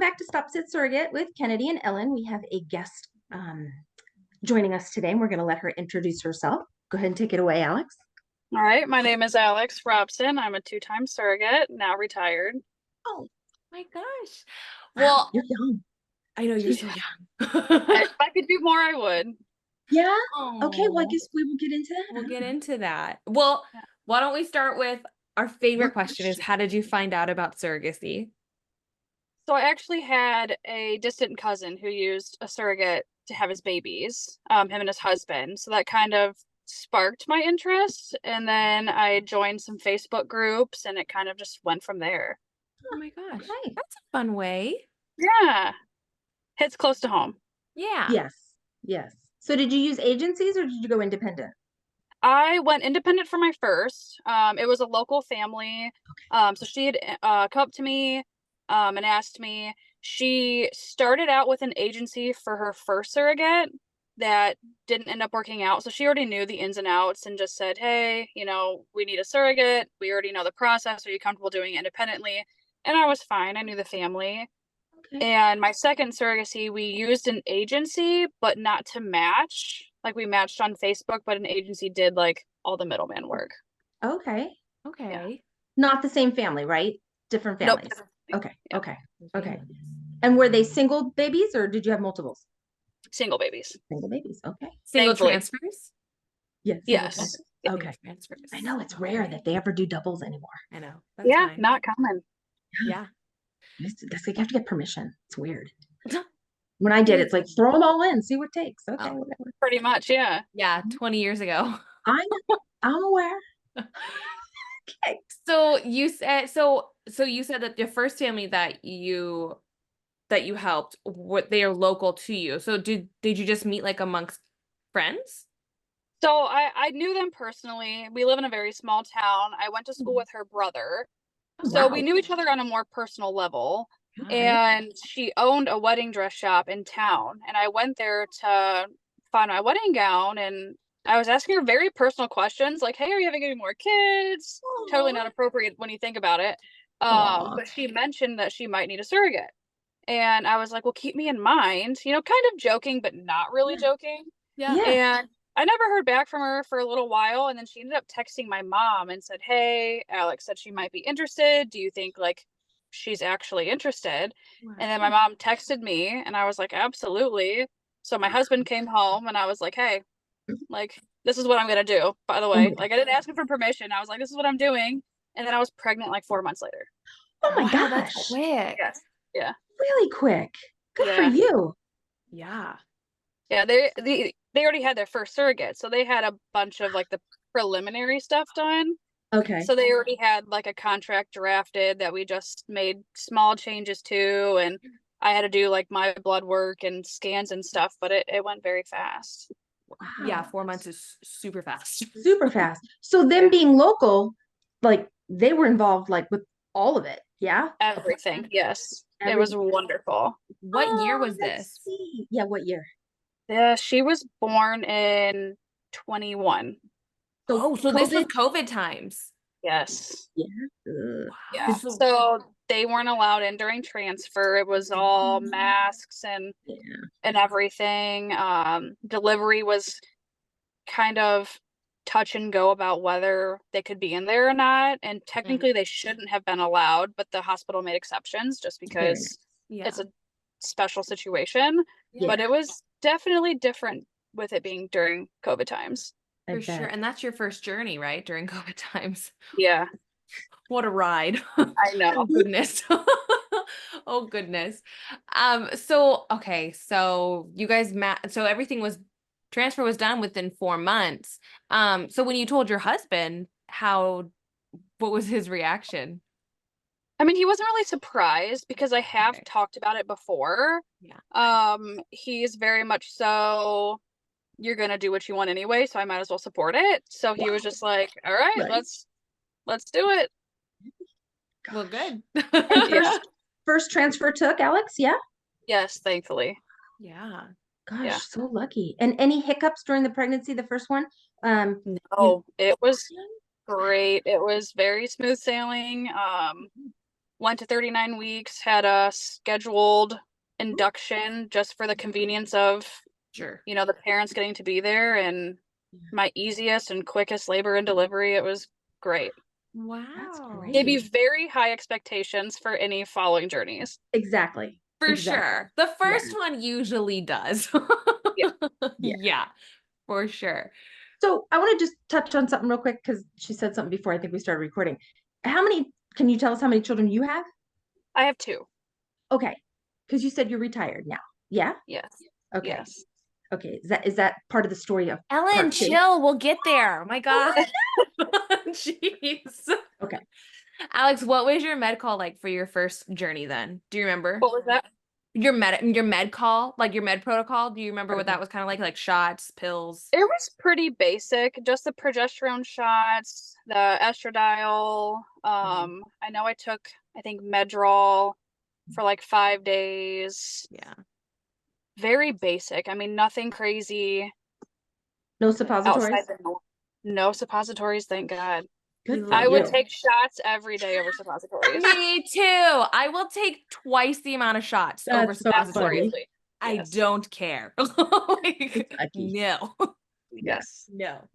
back to Stop.Sit.Surrogate with Kennedy and Ellen. We have a guest joining us today, and we're going to let her introduce herself. Go ahead and take it away, Alex. All right, my name is Alex Robson. I'm a two-time surrogate, now retired. Oh my gosh. Well, you're young. I know you're so young. If I could do more, I would. Yeah. Oh. Okay, well, I guess we will get into that. We'll get into that. Well, why don't we start with our favorite question is, how did you find out about surrogacy? So I actually had a distant cousin who used a surrogate to have his babies, him and his husband. So that kind of sparked my interest. And then I joined some Facebook groups and it kind of just went from there. Oh my gosh. Okay. That's a fun way. Yeah. Hits close to home. Yeah. Yes. So did you use agencies or did you go independent? I went independent for my first. It was a local family. So she had come up to me and asked me. She started out with an agency for her first surrogate that didn't end up working out. So she already knew the ins and outs and just said, hey, we need a surrogate. We already know the process. Are you comfortable doing it independently? And I was fine. I knew the family. Okay. And my second surrogacy, we used an agency, but not to match. Like we matched on Facebook, but an agency did like all the middleman work. Okay. Yeah. Not the same family, right? Different families. Nope. Okay. And were they single babies or did you have multiples? Single babies. Single babies. Okay. Single transfers? Yes. Okay. Transfers. I know it's rare that they ever do doubles anymore. I know. That's fine. Not common. Yeah. That's like you have to get permission. It's weird. When I did, it's like throw them all in, see what takes. Okay, whatever. Pretty much, yeah. Yeah, 20 years ago. I'm aware. Okay. So you said that the first family that you helped, they are local to you. So did you just meet like amongst friends? So I knew them personally. We live in a very small town. I went to school with her brother. So we knew each other on a more personal level. And she owned a wedding dress shop in town. And I went there to find my wedding gown. And I was asking her very personal questions like, hey, are you having any more kids? Aww. Totally not appropriate when you think about it. But she mentioned that she might need a surrogate. And I was like, well, keep me in mind, kind of joking, but not really joking. Yeah. And I never heard back from her for a little while. And then she ended up texting my mom and said, hey, Alex said she might be interested. Do you think like she's actually interested? Wow. And then my mom texted me and I was like, absolutely. So my husband came home and I was like, hey, like, this is what I'm going to do. By the way, like I didn't ask him for permission. I was like, this is what I'm doing. And then I was pregnant like 4 months later. Oh my gosh. That's quick. Yes. Yeah. Really quick. Good for you. Yeah. Yeah. They already had their first surrogate. So they had a bunch of like the preliminary stuff done. Okay. So they already had like a contract drafted that we just made small changes to. And I had to do like my blood work and scans and stuff, but it went very fast. Wow. Yeah. 4 months is super fast. Super fast. So them being local, like they were involved like with all of it. Yeah. Everything. Yes. Everything. It was wonderful. What year was this? Yeah. What year? Yeah. She was born in 21. So this is COVID times. Yes. Yeah. Wow. Yeah. So they weren't allowed in during transfer. It was all masks and everything. Delivery was kind of touch and go about whether they could be in there or not. And technically they shouldn't have been allowed, but the hospital made exceptions just because it's a special situation. Yeah. But it was definitely different with it being during COVID times. For sure. And that's your first journey, right? During COVID times. Yeah. What a ride. I know. Oh, goodness. Oh, goodness. So you guys so everything transfer was done within 4 months. So when you told your husband, what was his reaction? I mean, he wasn't really surprised because I have talked about it before. Yeah. He's very much so, you're going to do what you want anyway, so I might as well support it. So he was just like, all right. let's do it. Well, good. First transfer took, Alex? Yeah. Yes, thankfully. Yeah. Gosh, so lucky. And any hiccups during the pregnancy, the first one? No, it was great. It was very smooth sailing. went to 39 weeks, had a scheduled induction just for the convenience of, Sure. the parents getting to be there, and my easiest and quickest labor and delivery. It was great. That's Wow. great. Gave me very high expectations for any following journeys. Exactly. For Exactly. sure. The first one usually does. Yeah. Yeah, for sure. So I want to just touch on something real quick because she said something before I think we started recording. Can you tell us how many children you have? I have 2. Okay. Because you said you're retired now. Yeah? Yes. Okay. Yes. Okay. Is that part of the story of Ellen, part 2? chill. We'll get there. Oh my God. Jeez. Okay. Alex, what was your med call like for your first journey then? Do you remember? What was that? Your med call, like your med protocol? Do you remember what that was kind of like shots, pills? It was pretty basic, just the progesterone shots, the estradiol. I know I took, I think, Medrol for like 5 days. Yeah. Very basic. I mean, nothing crazy No outside suppositories? the norm. No suppositories, thank God. Good for I would you. take shots every day over suppositories. Me too. I will take twice the amount of shots over That's so suppositories. funny. Absolutely. I Yes. don't care. Like, Kentucky. no. Yes. No.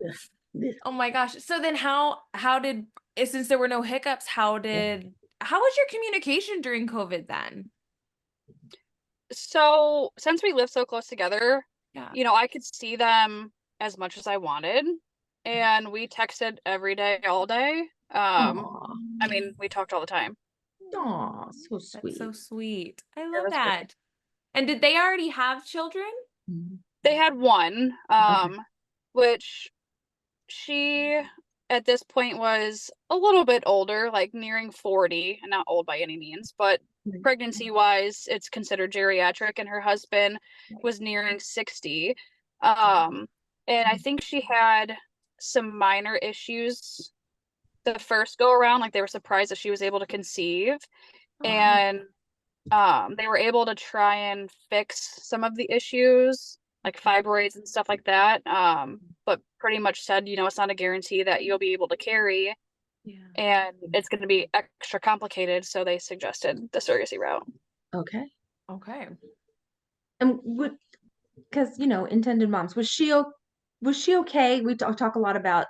Yeah. Oh my gosh. So then how did, since there were no hiccups, how was your communication during COVID then? So since we lived so close together, Yeah. I could see them as much as I wanted, and we texted every day, all day. Aw. I mean, we talked all the time. Aw, so That's sweet. so sweet. I It love was that. great. And did they already have children? Mhm. They had one, which she at this point was a little bit older, like nearing 40, and not old by any means, but Right. pregnancy wise, it's considered geriatric, and her husband was nearing 60. And I think she had some minor issues the first go around, like they were surprised that she was able to conceive, and they were able to try and fix some of the issues like fibroids and stuff like that, but pretty much said, it's not a guarantee that you'll be able to carry, Yeah. and it's going to be extra complicated, so they suggested the surrogacy route. Okay. Okay. And because intended moms, was she okay? We talk a lot about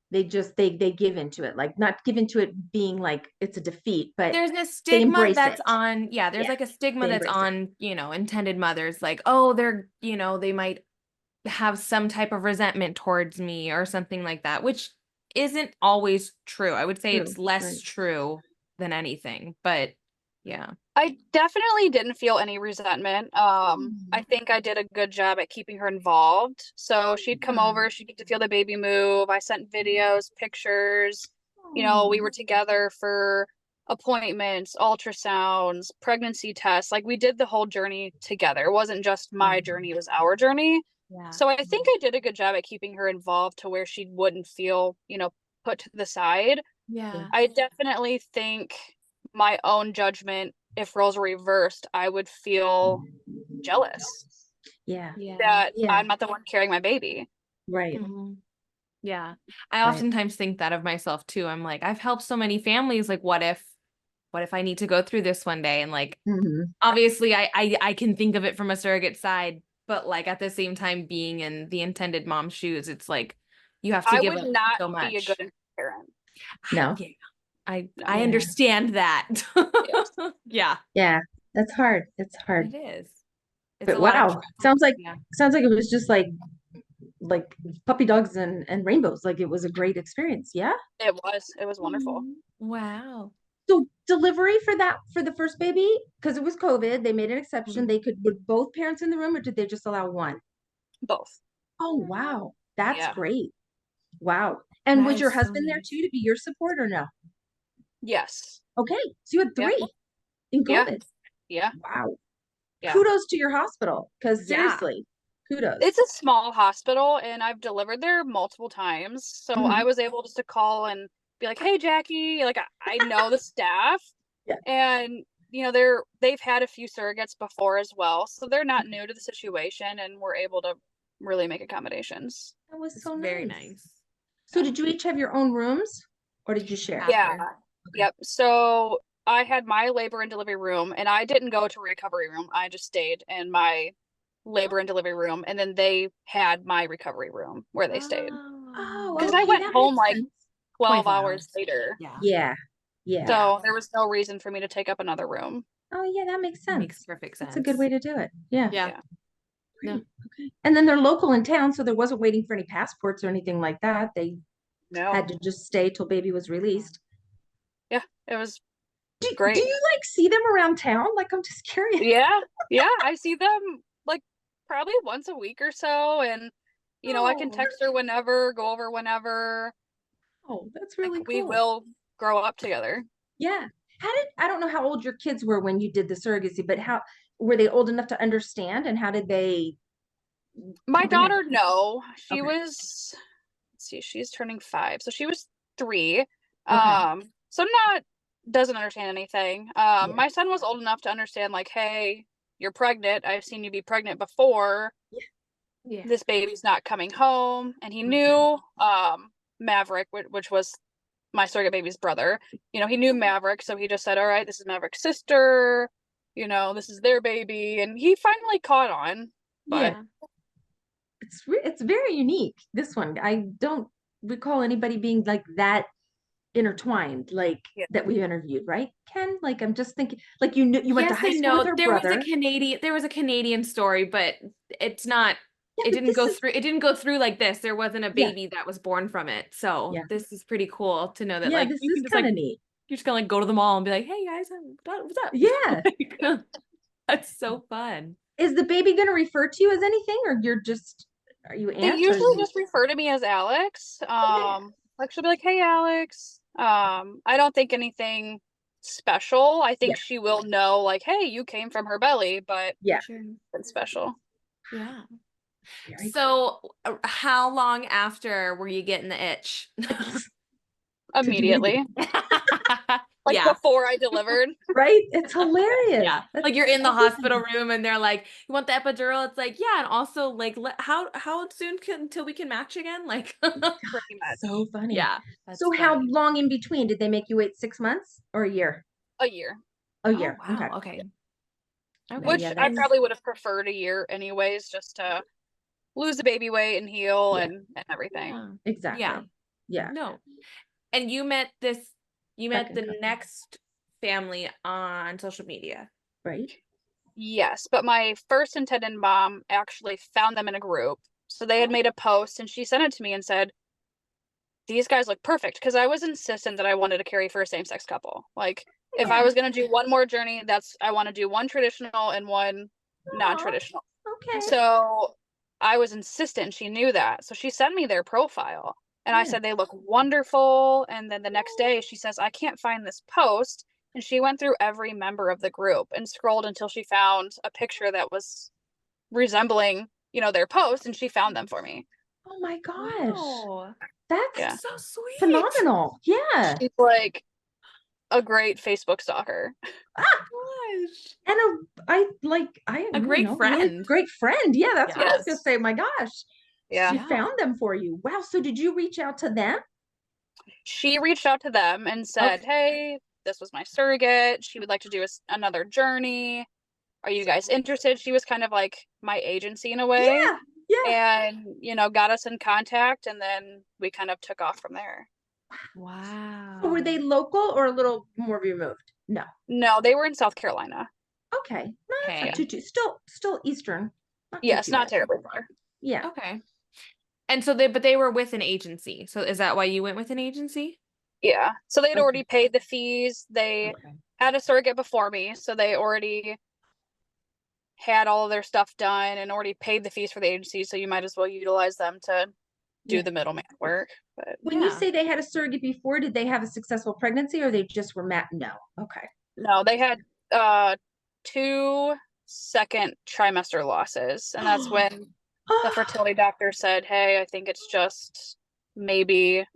they give into it, like not give into it being like it's a defeat, but There's a they stigma embrace that's it. on, there's Yeah, like a stigma they that's embrace it. on, intended mothers, like, oh, they're, they might have some type of resentment towards me or something like that, which isn't always true. I would say True, it's less right. true than anything, but yeah. I definitely didn't feel any resentment. I think I did a good job at keeping her involved. So she'd come over, she'd get to feel the baby move. I sent videos, pictures. We were together for appointments, ultrasounds, pregnancy tests. Like we did the whole journey together. It wasn't just my journey, it was our journey. Yeah. So I think I did a good job at keeping her involved to where she wouldn't feel, put to the side. Yeah. I definitely think my own judgment, if roles were reversed, I would feel jealous Yeah. that Yeah. I'm not the one carrying my baby. Right. Mhm. Yeah. I Right. oftentimes think that of myself too. I'm like, I've helped so many families. Like, what if I need to go through this one day? And like, Mhm. obviously I can think of it from a surrogate side, but like at the same time being in the intended mom's shoes, it's like you have to I give would up not so be a much. good parent. No. Yeah. I No. I Yeah. understand that. Yes. Yeah, Yeah. That's hard. It's hard. it is. It's But a lot of wow, sounds like yeah. it was just like puppy dogs and rainbows. Like it was a great experience. Yeah. It was wonderful. Wow. So delivery for the first baby, because it was COVID, they made an exception. They were both parents in the room, or did they just allow one? Both. Oh wow, that's Yeah. great. Wow. And That was your is so husband there nice. too to be your support or no? Yes. Okay, so you had Yeah. 3 in Yeah. COVID. Yeah. Wow. Yeah. Kudos to your hospital, because Yeah. seriously, kudos. It's a small hospital, and I've delivered there multiple times. So I was able just to call and be like, "Hey, Jackie," like I know the staff, Yeah. and they've had a few surrogates before as well, so they're not new to the situation, and we're able to really make accommodations. That was It's so very nice. nice. So did you each have your own rooms, or did you share? Yeah. After. Okay. Yep. So I had my labor and delivery room, and I didn't go to recovery room. I just stayed in my labor and delivery room, and then they had my recovery room where they stayed. Oh, Because I okay, went that home makes like sense. 12 24 hours later. Yeah. Yeah, yeah. So there was no reason for me to take up another room. Oh, yeah, that makes sense. Makes perfect sense. That's a good way to do it. Yeah. Yeah. Yeah. No. Great. Okay. And then they're local in town, so there wasn't waiting for any passports or anything like that. They No. had to just stay till baby was released. Yeah, it was Do great. you like see them around town? Like, I'm just curious. Yeah, yeah, I see them like probably once a week or so, and you know, I can Oh, text her whenever, go over whenever. oh, that's Like really we cool. will grow up together. Yeah. I don't know how old your kids were when you did the surrogacy, but how were they old enough to understand and how did they My comprehend? daughter, no, she Okay. was, let's see, she's turning 5, so she was 3. Okay. So not doesn't understand anything. Yeah. My son was old enough to understand, like, hey, you're pregnant. I've seen you be pregnant before. Yeah. This baby's not coming home, and he knew Maverick, which was my surrogate baby's brother. You know, he knew Maverick, so he just said, all right, this is Maverick's sister, you know, this is their baby, and he finally caught on. But Yeah. It's very unique, this one. I don't recall anybody being like that intertwined, like yeah, that we interviewed, right? Ken, like I'm just thinking, like you knew you went to Yes high and school with no. her There was a brother. Canadian story, but it's not, Yeah, it but didn't this go is through, it didn't go through like this. There wasn't a yeah, baby that was born from it. So yeah, this is pretty cool to know that yeah, like this you is can just kind like, of neat. you're just gonna like go to the mall and be like, hey guys, what's up? Yeah. Like, that's so fun. Is the baby gonna refer to you as anything, or are you they aunt or usually just refer to me as Alex. okay. Like she'll be like, hey, Alex. I don't think anything special. I Yeah, think she will know, like, hey, you came from her belly, but yeah. Sure. it's special. Yeah. Very So how long after were you getting the itch? cool. To do the Immediately. Like Yeah. before I delivered. right? It's hilarious. Yeah. That's Like you're in the so hospital funny. room and they're like, you want the epidural? It's like, yeah. And also like, how soon until we can match again? Like, Pretty much. So funny. yeah, that's So how funny. long in between? Did they make you wait 6 months or a year? A year. A Oh, year. Okay. wow. Okay. No, Okay. Which yeah, I that's probably would have preferred a year anyways, just to lose the baby weight and heal yeah, and everything. Yeah. Yeah. exactly. Yeah. No. And you met Second the couple. next family on social media. Right? Yes, but my first intended mom actually found them in a group. So they had made a post and she sent it to me and said, these guys look perfect. Because I was insistent that I wanted to carry for a same-sex couple. Like, if I Yeah. was going to do one more journey, I want to do one traditional and one Aw, non-traditional. okay. So I was insistent. She knew that. So she sent me their profile. And I Yeah. said, they look wonderful. And then the next day she says, I can't find this post. And she went through every member of the group and scrolled until she found a picture that was resembling, you know, their post. And she found them for me. Oh my gosh. Wow. That's Yeah. That's so sweet. phenomenal. Yeah. She's like a great Facebook stalker. Ah, Gosh. and I A great really friend. great friend. Yeah, that's what I was gonna Yes. say. My gosh. Yeah. She Yeah. found them for you. Wow. So did you reach out to them? She reached out to them and said, Okay. hey, this was my surrogate. She would like to do another journey. Are you guys interested? She was kind of like my agency in a way, Yeah. Yeah. and you know, got us in contact, and then we kind of took off from there. Wow. So were they local or a little more removed? No. No, they were in South Carolina. Okay. No, that's not Okay. too still Eastern. Not Yes, too not bad. terribly far. Yeah. Okay. And so but they were with an agency. So is that why you went with an agency? Yeah, so they'd Okay. already paid the fees. They Okay. had a surrogate before me, so they already had all of their stuff done and already paid the fees for the agency, so you might as well utilize them to do Yeah. the middleman work. But When you Yeah. say they had a surrogate before, did they have a successful pregnancy or they just were met? No. Okay. no, they had 2 second trimester losses, and that's when the fertility doctor said, hey, I think it's just maybe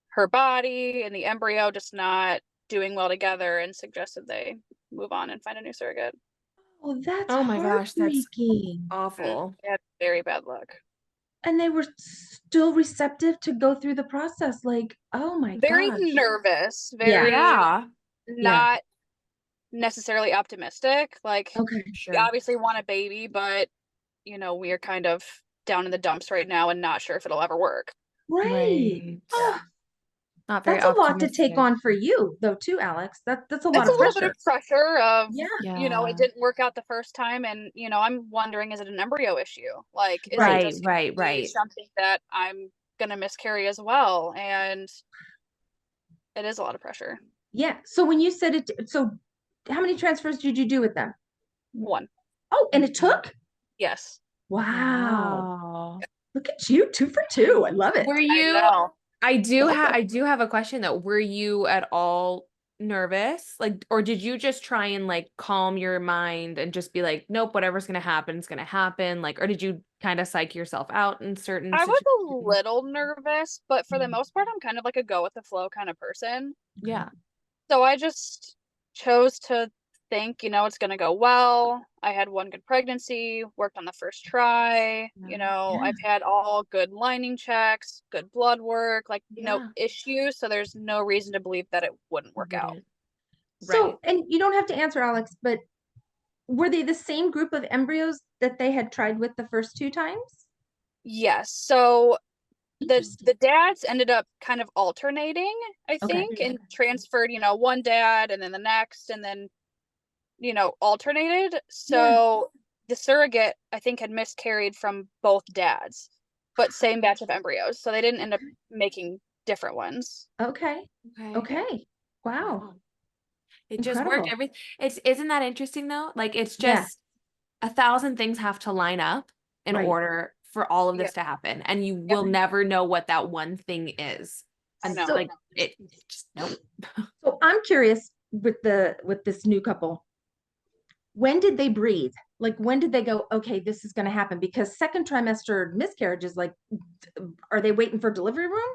her body and the embryo just not doing well together, and suggested they move on and find a new surrogate. Oh, that's Oh my gosh, that's heartbreaking. awful. They had very bad luck. And they were still receptive to go through the process. Like, oh my Very gosh. nervous, Yeah. very Yeah. Yeah. not necessarily optimistic. Like, Okay. we Sure. obviously want a baby, but we are kind of down in the dumps right now and not sure if it'll ever work. Right. Right. Oh, Not very that's a lot to take optimistic. on for you, though, too, Alex. That's a lot It's a of little bit pressure. of pressure of, Yeah. it Yeah. didn't work out the first time, and I'm wondering, is it an embryo issue? Like, is it Right. just Right. gonna be Right. something that I'm gonna miscarry as well? And it is a lot of pressure. Yeah. So when you said it, so how many transfers did you do with them? One. Oh, and it took? Yes. Wow. Wow. Look at you, 2 for 2. I love it. Were I you, know. I do have a question though. Were you at all nervous? Like, or did you just try and like calm your mind and just be like, nope, whatever's gonna happen is gonna happen? Like, or did you kind of psych yourself out in certain I was a situations? little nervous, but for the most part, I'm kind of like a go with the flow kind of person. Yeah. So I just chose to think, it's going to go well. I had one good pregnancy, worked on the first try. Yeah. I've had all good lining checks, good blood work, like no Yeah. issues. So there's no reason to believe that it wouldn't work out. Wouldn't. So, Right. and you don't have to answer, Alex, but were they the same group of embryos that they had tried with the first 2 times? Yes. So Interesting. the dads ended up kind of alternating, I Okay. think, and transferred, one dad and then the next, and then alternated. So the surrogate, I think, had miscarried from both dads, but same batch of embryos. So they didn't end up making different ones. Okay. Okay. Okay. Wow. Wow. It just worked. Incredible. Isn't that interesting though? Like it's Yeah. just 1,000 things have to line up in Right. order for all of Yeah. this to happen. And you Yep. will never know what that one thing is. I And know. So, like it just nope. so I'm curious with this new couple. When did they breathe? Like when did they go, okay, this is going to happen? Because second trimester miscarriages, like, are they waiting for delivery room?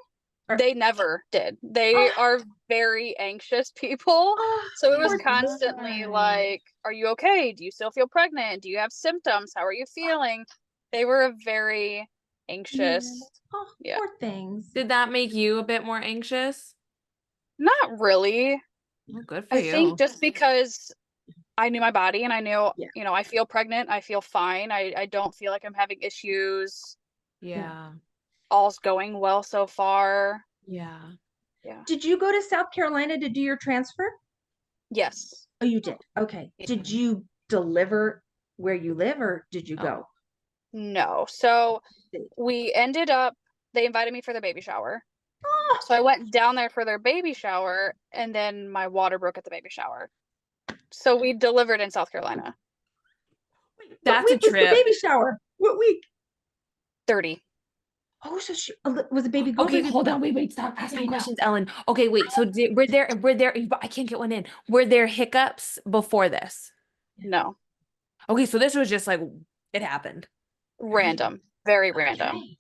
They never did. They are very anxious people. Oh, So it was poor constantly God. like, are you okay? Do you still feel pregnant? Do you have symptoms? How are you feeling? They were very anxious. oh, Yeah. poor things. Did that make you a bit more anxious? Not really. Oh, good for I you. think just because I knew my body and I knew, Yeah. I feel pregnant. I feel fine. I don't feel like I'm having issues. Yeah. All's going well so far. Yeah. Yeah. Did you go to South Carolina to do your transfer? Yes. Oh, you did. Okay. Yeah. Did you deliver where you live or did you Oh. go? No. So we ended up, they invited me for their baby shower. Oh, So I went down there for their baby shower, and then my water broke at the baby shower. So we delivered in South Carolina. wait, what That's a week was the trip. baby shower? What week? 30. Oh, so she was a baby girl. Okay, Baby hold boy? on. Wait. Stop I asking know. questions, Ellen. Okay, wait. So were there, I can't get one in. Were there hiccups before this? No. Okay, so this was just like, it happened. Random. Very random. Okay.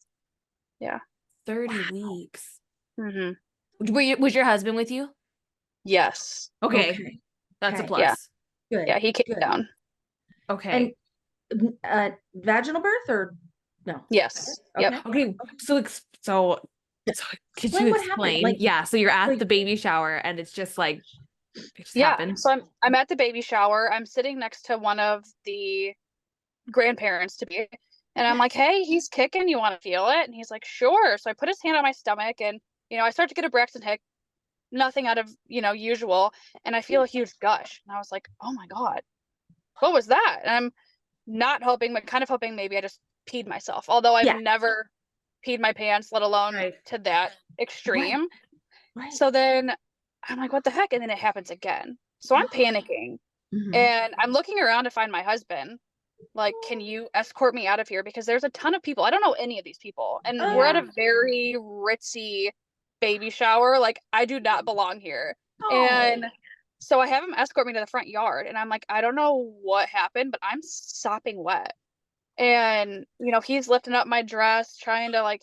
Yeah. 30 Wow. weeks. Mm-hmm. Was your husband with you? Yes. Okay, Okay. that's a Okay. plus. Yeah. Good. Yeah, he came Good. down. Okay. And vaginal birth or no? Yes. Okay. Yep. Okay, so could Explain you what happened, explain? like- Yeah, so you're at like- the baby shower and it's just like it just Yeah. happened. So I'm at the baby shower. I'm sitting next to one of the grandparents to be, and I'm like, hey, he's kicking. You want to feel it? And he's like, sure. So I put his hand on my stomach, and I start to get a Braxton Hick. Nothing out of usual, and I feel a huge gush, and I was like, oh my god, what was that? And I'm not hoping, but kind of hoping maybe I just peed myself, although I've Yeah. never peed my pants, let alone Right. to that extreme. Right. So then I'm like, what the heck? And then it happens again. So I'm panicking, Mhm. and I'm looking around to find my husband. Like, can you escort me out of here? Because there's a ton of people. I don't know any of these people. And we're at a very ritzy baby shower. Like, I do not belong here. Oh. And so I have him escort me to the front yard. And I'm like, I don't know what happened, but I'm sopping wet. And, he's lifting up my dress, trying to like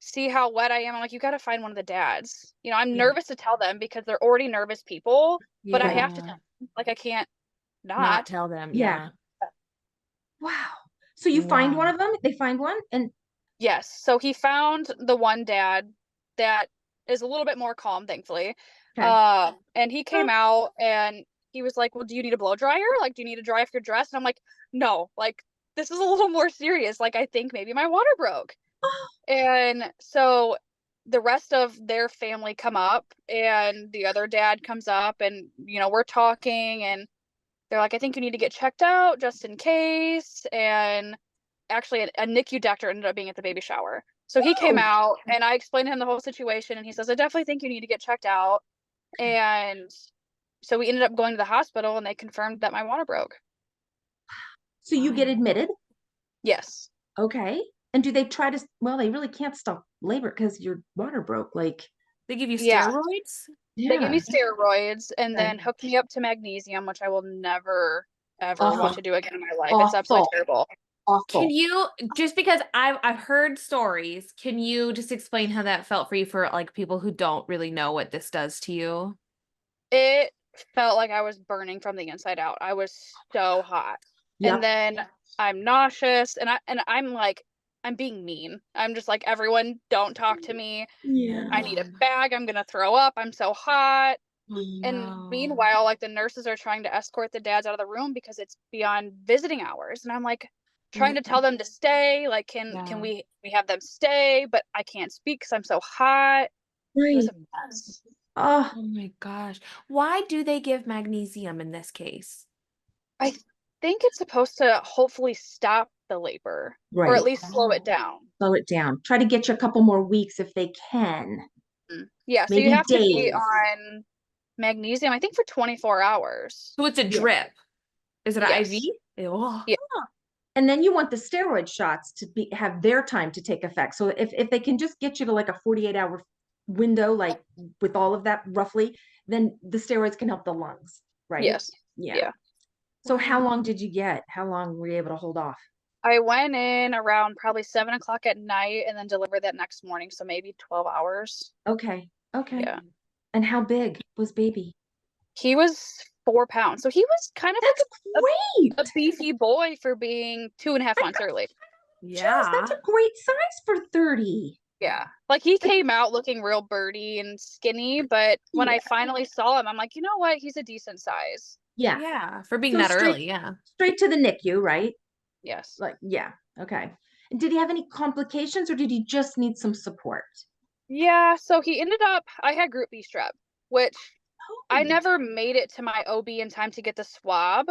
see how wet I am. I'm like, you got to find one of the dads. I'm Yeah. nervous to tell them because they're already nervous people, but I have to, Yeah. like, I can't Not not. tell them. Yeah. Yeah. Wow. So you find Wow. one of them? They find one? And Yes. So he found the one dad that is a little bit more calm, thankfully. okay. And he came out and he was like, well, do you need a blow dryer? Like, do you need to dry off your dress? And I'm like, no, like, this is a little more serious. Like, I think maybe my water broke. And so the rest of their family come up, and the other dad comes up, and, you know, we're talking, and they're like, I think you need to get checked out just in case. And actually, a NICU doctor ended up being at the baby shower. So he came out, and I explained to him the whole situation, and he says, I definitely think you need to get checked out. And so we ended up going to the hospital, and they confirmed that my water broke. So you get admitted? Yes. Okay. And do they try to, well, they really can't stop labor because your water broke. Like, They give you Yeah. steroids? They yeah. gave me steroids and Okay. then hooked me up to magnesium, which I will never, ever Awful. want to do again in my life. It's absolutely Awful. terrible. Awful. Can you, just because I've heard stories, can you just explain how that felt for you, for like people who don't really know what this does to you? It felt like I was burning from the inside out. I was so hot. Yep. And then I'm nauseous, and I'm like, I'm being mean. I'm just like, everyone, don't talk to me. Yeah. I need a bag. I'm gonna throw up. I'm so hot. Oh, And no. meanwhile, like, the nurses are trying to escort the dads out of the room because it's beyond visiting hours. And I'm like trying to tell them to stay. Like, can Yeah. we have them stay? But I can't speak because I'm so hot. It was Right. a mess. Oh, Oh my gosh. Why do they give magnesium in this case? I think it's supposed to hopefully stop the labor, or right. at least slow it down. Slow it down. Try to get you a couple more weeks if they can. Yeah, so you Maybe have to be days. on magnesium, I think, for 24 hours. So it's a drip. Is it an Yes. IV? Ew. Yeah. And then you want the steroid shots to have their time to take effect. So if they can just get you to like a 48-hour window, like with all of that roughly, then the steroids can help the lungs, right? Yes. Yeah. Yeah. So how long did you get? How long were you able to hold off? I went in around probably 7 o'clock at night and then delivered that next morning. So maybe 12 hours. Okay. Okay. Yeah. And how big was baby? He was 4 pounds. So he was kind of That's great. a beefy boy for being 2.5 months early. Jeez, that's a great size for 30. Yeah. Like, he came out looking real birdy and skinny, but when I finally saw him, I'm like, you know what? He's a decent size. Yeah. Yeah, for being So that straight- early, yeah. Straight to the NICU, right? Yes. Like, yeah. Okay. And did he have any complications or did he just need some support? Yeah. So he ended up, I had Group B strep, which I Oh. never made it to my OB in time to get the swab,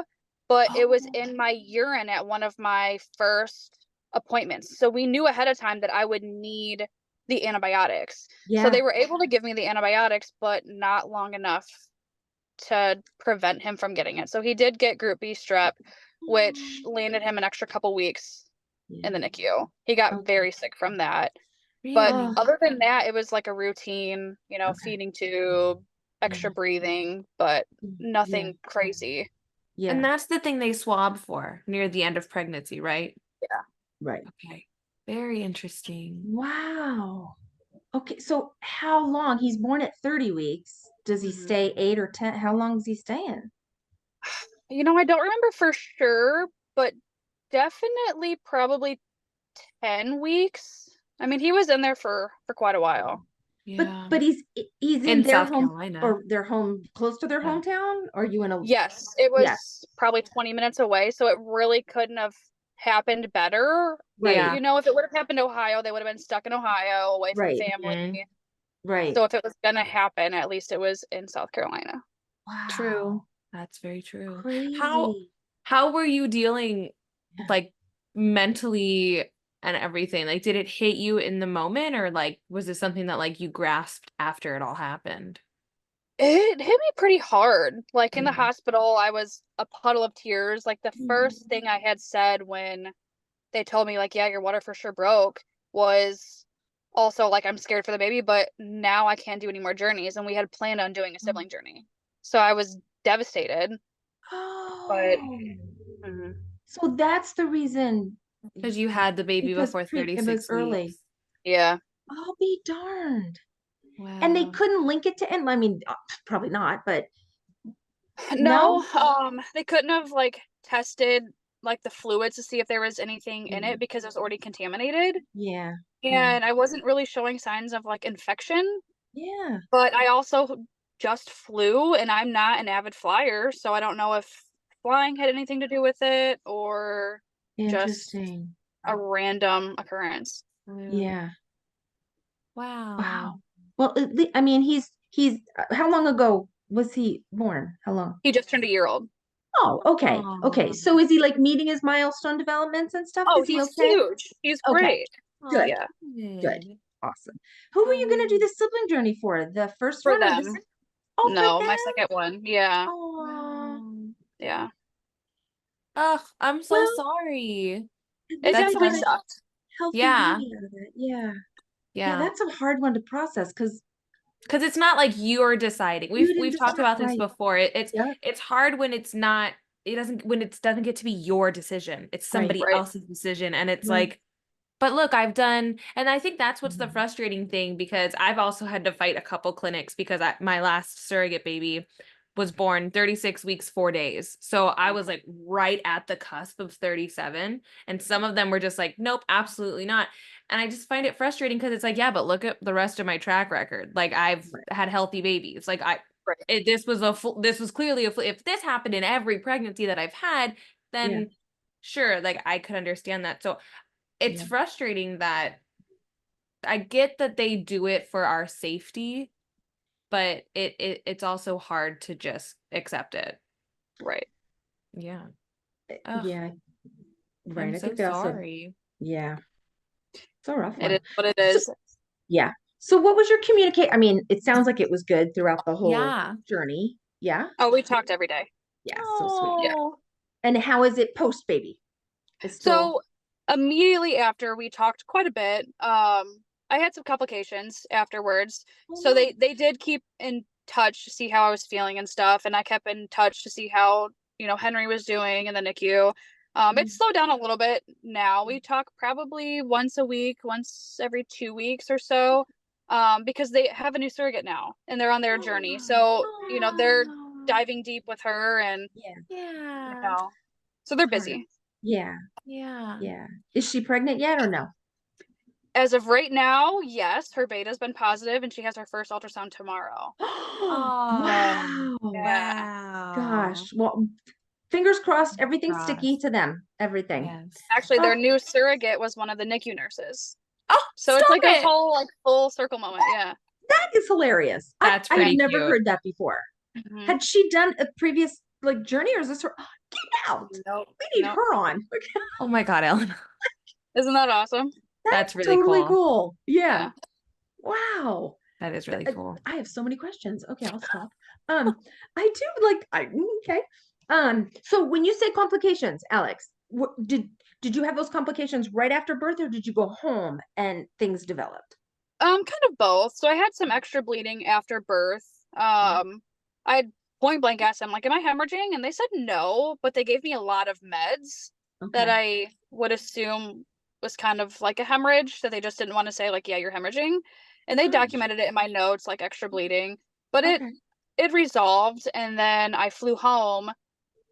but it was in my urine at one of my first appointments. So we knew ahead of time that I would need the antibiotics. Yeah. So they were able to give me the antibiotics, but not long enough to prevent him from getting it. So he did get Group B strep, which landed him an extra couple weeks in the NICU. He got very sick from that. But Really? other than that, it was like a routine, you know, feeding tube, extra breathing, but nothing crazy. Yeah. And that's the thing they swab for near the end of pregnancy, right? Yeah. Right. Okay. Very interesting. Wow. Okay. So how long? He's born at 30 weeks. Does he stay 8 or 10? How long is he staying? You know, I don't remember for sure, but definitely probably 10 weeks. I mean, he was in there for quite a while. Yeah. But he's in In their South home Carolina. or their home close to their Yeah. hometown? Or are you in a Yes, it was Yes. probably 20 minutes away, so it really couldn't have happened better. Right. Yeah. You know, if it would have happened in Ohio, they would have been stuck in Ohio away from Right. family. Right. So if it was gonna happen, at least it was in South Carolina. Wow. True. That's very true. Crazy. How were you dealing, like, mentally and everything? Like, did it hit you in the moment, or like was it something that like you grasped after it all happened? It hit me pretty hard. Like, in the hospital, I was a puddle of tears. Like, the first thing I had said when they told me, like, yeah, your water for sure broke, was also like, I'm scared for the baby, but now I can't do any more journeys. And we had planned on doing a sibling journey. So I was devastated. But Oh. So that's the reason. Because you had the baby Because before it 36 was early. weeks. yeah. I'll be darned. Wow. And they couldn't link it to, and I mean, probably not, but No, they couldn't have like tested like the fluids to see if there was anything in it because it was already contaminated. yeah. And I wasn't really showing signs of like infection. Yeah. But I also just flew, and I'm not an avid flyer, so I don't know if flying had anything to do with it or just Interesting. a random occurrence. Yeah. Wow. Wow. Well, I mean, he's how long ago was he born? How long? He just turned a year old. Oh, okay. Okay. Aw. So is he like meeting his milestone developments and stuff? Oh, Is he he's okay? huge. He's Okay. great. Aw, Good. Yeah, Good. good. Awesome. Who were you going to do the sibling journey for? The first for one or the them. Oh, for No, them? my second one. Yeah, Oh, Wow. yeah. Ugh, I'm so well, sorry. at It least That's they definitely got not, a sucked. healthy yeah, baby out of it. Yeah. Yeah, yeah. that's a hard one to process because Because it's not like you're deciding. you We've didn't talked decide, about this right? before. Yeah, It's hard when it's not, it doesn't, when it doesn't get to be your decision. It's right, somebody Right. else's decision. And it's right. like, but look, I've done, and I think that's what's the Mhm. frustrating thing, because I've also had to fight a couple clinics because my last surrogate baby was born 36 weeks, 4 days. So I was like right at the cusp of 37. And some of them were just like, nope, absolutely not. And I just find it frustrating because it's like, yeah, but look at the rest of my track record. Like I've Right. had healthy babies. Like Right. this was clearly if this happened in every pregnancy that I've had, Yeah, then sure, like I could understand that. So it's yeah, frustrating that I get that they do it for our safety, but it's also hard to just accept it. Right. Yeah. Ugh, yeah, right. I'm I so think they also, sorry. yeah, it's a rough It is one. what it So, is. yeah. So what was your communicate? I mean, it sounds like it was good throughout the whole Yeah. journey. Yeah. Oh, we talked every day. Yeah. So sweet. Yeah. Oh. And how is it post baby? It's still So immediately after we talked quite a bit, I had some complications afterwards. oh So no. they did keep in touch to see how I was feeling and stuff, and I kept in touch to see how, Henry was doing in the NICU. It's slowed down a little bit now. We talk probably once a week, once every 2 weeks or so, because they have a new surrogate now and they're on their journey. So, they're Oh. diving deep with her and, Yeah. you Yeah. know, so they're All right. busy. Yeah. Yeah. Yeah. Is she pregnant yet or no? As of right now, yes, her beta's been positive and she has her first ultrasound tomorrow. Oh. Wow. Yeah. Wow. Gosh. Well, fingers crossed, everything's sticky Crossed. to them. Everything. Yes. Actually, Oh, their new surrogate was one of the NICU nurses. Oh, So it's stop like a it. whole full circle moment. Yeah. that is hilarious. That's I have pretty never cute. heard that before. Mhm. Had she done a previous like journey or is this her? Get out. Nope. We need Nope. her on. Oh my God, Ellen. Isn't that awesome? That's That's really totally cool. cool. Yeah. Yeah. Wow. That is really cool. I have so many questions. Okay, I'll stop. I do like okay. So when you say complications, Alex, what did you have those complications right after birth or did you go home and things developed? Kind of both. So I had some extra bleeding after birth. I point blank asked them, like, am I hemorrhaging? And they said no, but they gave me a lot of meds that Okay. I would assume was kind of like a hemorrhage that they just didn't want to say, like, yeah, you're hemorrhaging. And they Gosh. documented it in my notes, like extra bleeding. But Okay. it resolved, and then I flew home,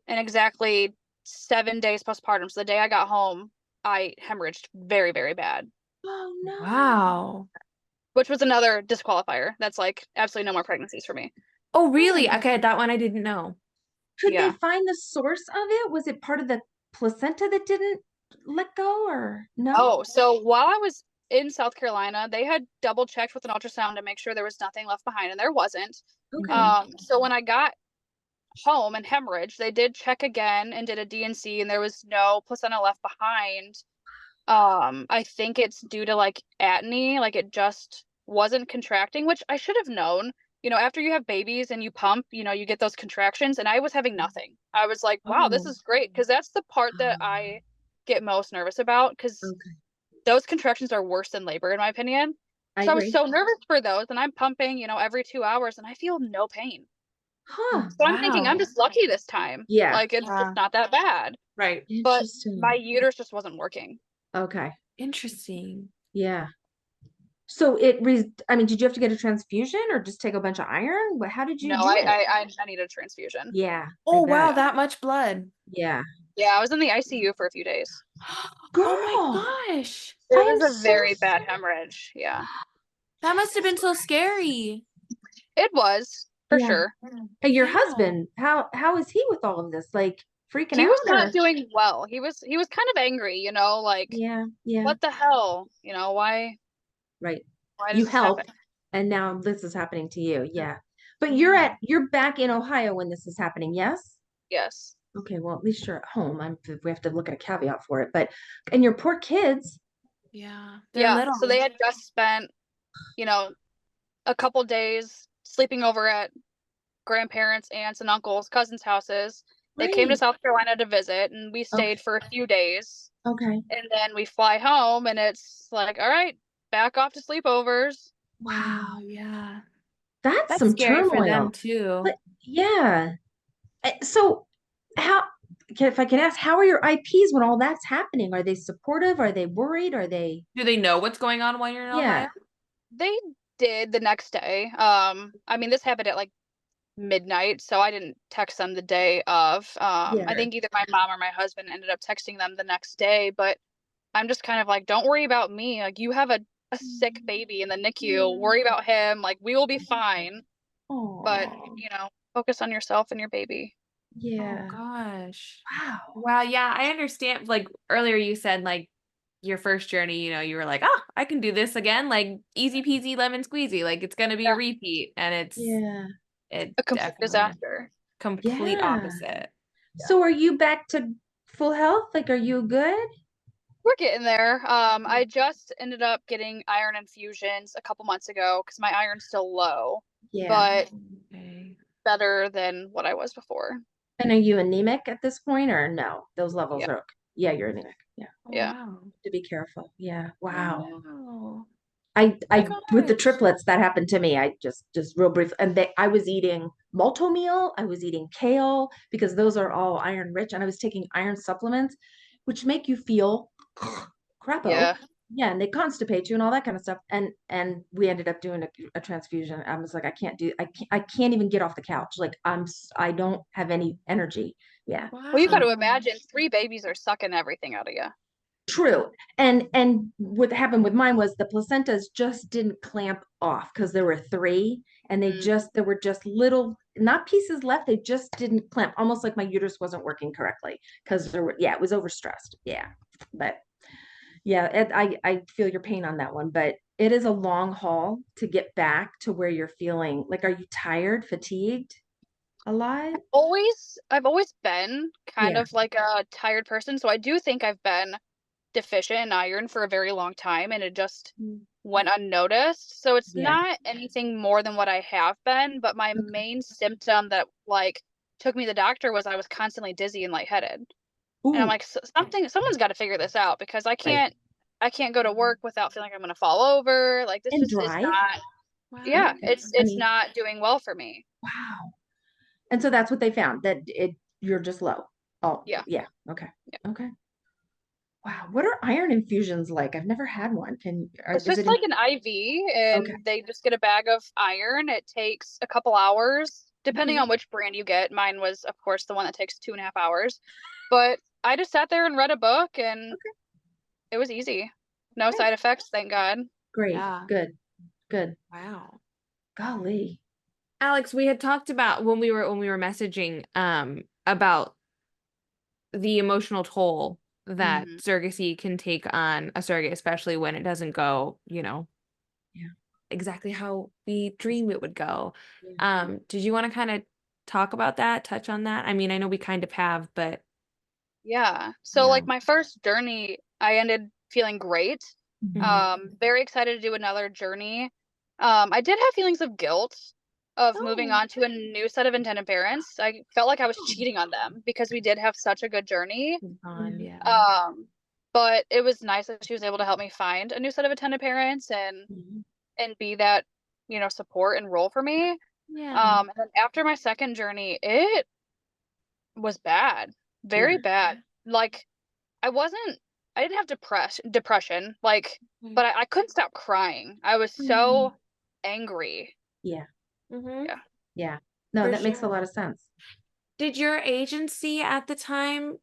and exactly 7 days postpartum. So the day I got home, I hemorrhaged very, very bad, Oh no. Wow. which was another disqualifier. That's like absolutely no more pregnancies for me. Oh, really? Oh. Okay, that one I didn't know. Could they Yeah. find the source of it? Was it part of the placenta that didn't let go or no? Oh, so while I was in South Carolina, they had double checked with an ultrasound to make sure there was nothing left behind, and there wasn't. Okay. So when I got home and hemorrhage, they did check again and did a DNC, and there was no placenta left behind. I think it's due to like atony, like it just wasn't contracting, which I should have known. After you have babies and you pump, you get those contractions, and I was having nothing. I was like, wow, this Oh. is great, because that's the part that I get most nervous about, because Okay. those contractions are worse than labor, in my opinion. I So I was agree. so nervous for those, and I'm pumping, every 2 hours, and I feel no pain. Huh. So I'm thinking I'm Wow. just lucky this time. Yeah. Like it's Yeah. just not that bad. Right. But my Interesting. uterus just wasn't working. Okay. Interesting. Yeah. So I mean, did you have to get a transfusion or just take a bunch of iron? How did you No, do I it? I I need a transfusion. Yeah, I Oh, wow, bet. Yeah. that much blood. Yeah. Yeah, I was in the ICU for a few days. Oh my Girl, gosh. It I am was a so very bad sorry. hemorrhage. Yeah. That must have been so scary. It was. for Yeah. sure. Hey, your Yeah. husband, how is he with all of this? Like freaking He out was not or? doing well. He was kind of angry, like, Yeah, yeah, what the hell? right. Why does You this happen? helped, and now this is happening to you. Yeah. But Yeah. you're back in Ohio when this is happening, yes? Yes. Okay, well, at least you're at home. We have to look at a caveat for it. But and your poor kids. Yeah. They're Yeah. So they little. had just spent, you know, a couple days sleeping over at grandparents, aunts and uncles, cousins' houses. They came to Right. South Carolina to visit, and we Okay. stayed for a few days. Okay. And then we fly home, and it's like, all right, back off to sleepovers. Wow. Wow. Yeah. That's That's some scary for them turmoil. too. But yeah. So how if I can ask, how are your IPs when all that's happening? Are they supportive? Are they worried? Are they Do they know what's going on while you're in yeah. Ohio? They did the next day. I mean, this happened at like midnight, so I didn't text them the day of. Yeah. I think either my mom or my husband ended up texting them the next day, but I'm just kind of like, don't worry about me. Like, you have a sick baby in the NICU. Worry about him. Like, we will be fine. But, Oh, focus on yourself and your baby. Oh yeah. gosh. Wow. Wow, yeah, I understand. Like earlier you said like your first journey, you were like, "Oh, I can do this again." Like easy peasy lemon squeezy. Like it's going to be a Yeah, repeat and Yeah. it a complete definitely is. disaster. Complete Yeah. opposite. Yeah. So are you back to full health? Like, are you good? We're getting there. I just ended up getting iron infusions a couple months ago because my iron's still low, Yeah. but Okay. better than what I was before. And are you anemic at this point or no? Those levels Yeah. are okay. Yeah, you're anemic. Yeah. Oh Yeah. wow. To be careful. Yeah. Wow. Wow. Oh I with the gosh. triplets that happened to me. I just real brief and I was eating meal. I was eating kale because those are all iron rich, and I was taking iron supplements, which make you feel crapo. Yeah. Yeah, and they constipate you and all that kind of stuff. And we ended up doing a transfusion. I was like, I can't even get off the couch. Like I don't have any energy. Yeah. Well, you got to Wow. imagine 3 babies are sucking everything out of you. True. And what happened with mine was the placentas just didn't clamp off because there were three and Mm. there were just little not pieces left. They just didn't clamp, almost like my uterus wasn't working correctly because it was overstressed. Yeah. But yeah, I feel your pain on that one, but it is a long haul to get back to where you're feeling like, are you tired, fatigued a lot? I've always been kind Yeah. of like a tired person, so I do think I've been deficient in iron for a very long time, and it just Mm. went unnoticed. So it's Yeah. not anything more than what I have been, but my Okay. main symptom that like took me to the doctor was I was constantly dizzy and lightheaded. And I'm Ooh, like, someone's got to figure this out because right. I can't go to work without feeling like I'm going to fall over. Like this And just is drive. not, Yeah. yeah, Wow. I it's mean, not doing well for me. wow. And so that's what they found, that you're just low. Oh, Yeah. yeah. Okay. Yeah. Okay. Wow. What are iron infusions like? I've never had one. It's Is just it in? like an IV, Okay. and they just get a bag of iron. It takes a couple hours, depending Mhm. on which brand you get. Mine was, of course, the one that takes 2.5 hours. But I just sat there and read a book, and Okay. it was easy. No Great. side effects, thank God. Great. Yeah. Good. Good. Wow. Golly. Alex, we had talked about when we were messaging about the emotional toll that Hmm. surrogacy can take on a surrogate, especially when it doesn't go, Yeah. exactly how we dream it would go. Yeah. Did you want to kind of talk about that, touch on that? I mean, I know we kind of have, but Yeah. So yeah. like my first journey, I ended feeling great. Mhm. Mhm. Very excited to do another journey. I did have feelings of guilt of moving Oh, on to a new set of intended parents. I felt like I was Oh, cheating on them because we did have such a good journey. bond, yeah. yeah. But it was nice that she was able to help me find a new set of intended parents Mhm. and be that, support and role for me. Yeah. And then after my second journey, it was bad, Yeah. very bad. Like I I didn't have depression, like, Mm. but I couldn't stop crying. I was Mm. so angry. Yeah. Mhm. Yeah. Yeah. No, For that makes a sure. lot of sense. Did your agency at the time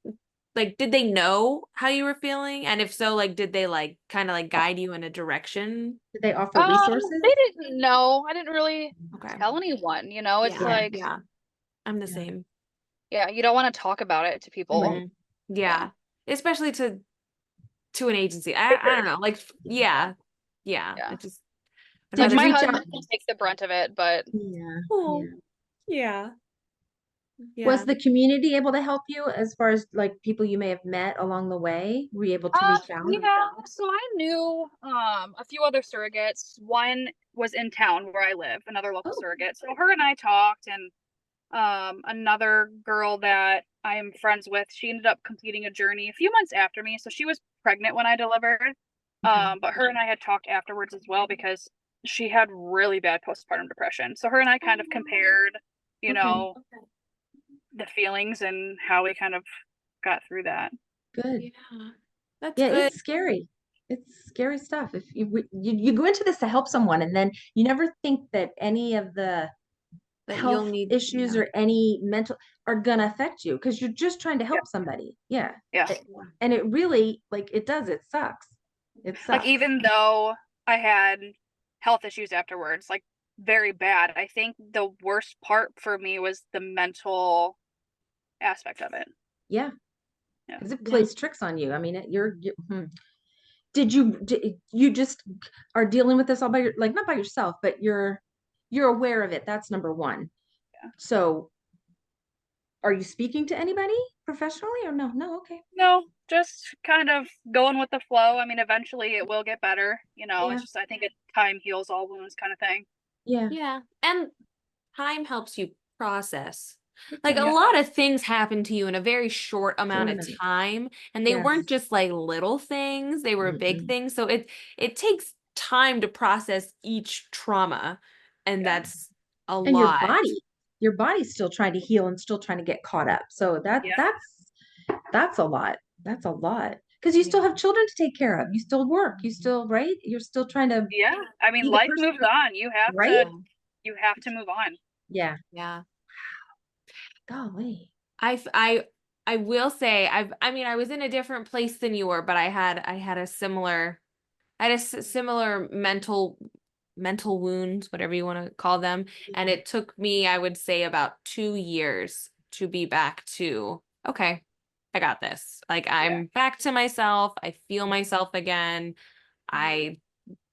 like, did they know how you were feeling? And if so, like, did they like kind of like guide you in a direction? Did they offer resources? They didn't know. I didn't really Okay. tell anyone, you know. It's Yeah. like, Yeah. I'm the Yeah. same. yeah, you don't want to talk about it to people. Right. Yeah. Especially to an agency. I don't know. Like, yeah. Yeah. I just, I'd Did Like you rather my reach husband out? will take the brunt of it, but Yeah. Oh, Yeah. yeah. Was the community able to help you as far as like people you may have met along the way? Were you able to reach out? yeah, so I knew a few other surrogates. One was in town where I live, another local Oh, surrogate. So her and I talked, and another girl that I am friends with, she ended up completing a journey a few months after me. So she was pregnant when I delivered. okay. But her and I had talked afterwards as well because she had really bad postpartum depression. So her and I kind of compared, you Okay. know, the feelings and how we kind of got through that. Good. Yeah. That's Yeah, good. it's scary. It's scary stuff. If you go into this to help someone and then you never think that any of the That you'll health need, issues yeah. or any mental are gonna affect you because you're just trying to help somebody. Yeah. Yeah. And it really like it does, it sucks. It Like sucks. even though I had health issues afterwards, like very bad, I think the worst part for me was the mental aspect of it. Yeah. Yeah. Because it plays tricks on you. I mean, did you just are dealing with this all by your like not by yourself, but you're aware of it. That's number one. Yeah. So are you speaking to anybody professionally or no? No, okay. No, just kind of going with the flow. I mean, eventually it will get better. You know, Yeah. it's just I think time heals all wounds kind of thing. Yeah. Yeah. And time helps you process. It Like a does. lot of things happen to you in a very short amount Short of amount. time, and they Yes. weren't just like little things, they were big Mm-mm. things. So it takes time to process each trauma, and Yeah. that's a And lot. your body's still trying to heal and still trying to get caught up. So Yeah. that's a lot. That's a lot. Because you still Yeah. have children to take care of. You still work. You still, right? You're still trying to Yeah. I mean, be the life person, moves on. right? You have to move on. Yeah. Yeah. Golly. I will say I mean I was in a different place than you were, but I had a similar similar mental wounds, whatever you want to call them, and it took me, I would say, about 2 years to be back to, okay, I got this. Like I'm back to myself. I feel myself again. I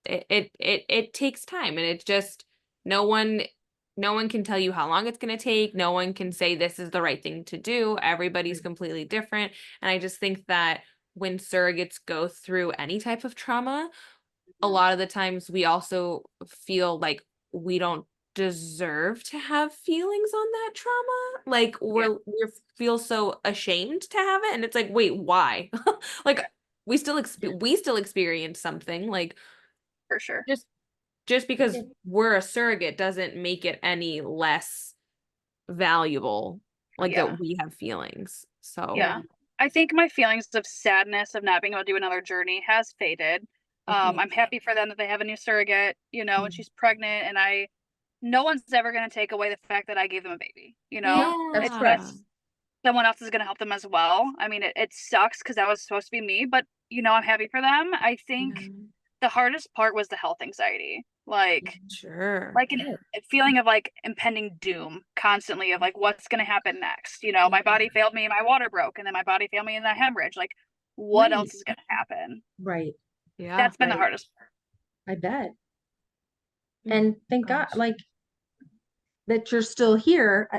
it takes time, and it's just no one no one can tell you how long it's going to take. No one can say this is the right thing to do. Everybody's completely different. And I just think that when surrogates go through any type of trauma, a lot of the times we also feel like we don't deserve to have feelings on that trauma. Like we feel so ashamed to have it, and it's like, wait, why? Like we still experience something. Like For sure. just because we're a surrogate doesn't make it any less valuable, like Yeah. that we have feelings. So Yeah. I think my feelings of sadness of not being able to do another journey has faded. okay. I'm happy for them that they have a new surrogate, you know, and she's pregnant, and no one's ever going to take away the fact that I gave them a baby, you know. That's It's correct. just someone else is going to help them as well. I mean, it sucks because that was supposed to be me, but you know, I'm happy for them. I think the hardest part was the health anxiety. Sure. Like a feeling of like impending doom constantly of like what's going to happen next. You know, my body failed me and my water broke, and then my body failed me and I hemorrhage. Like what else is going to happen? Right. Yeah. That's been the hardest part. I bet. And thank God, like that you're still here.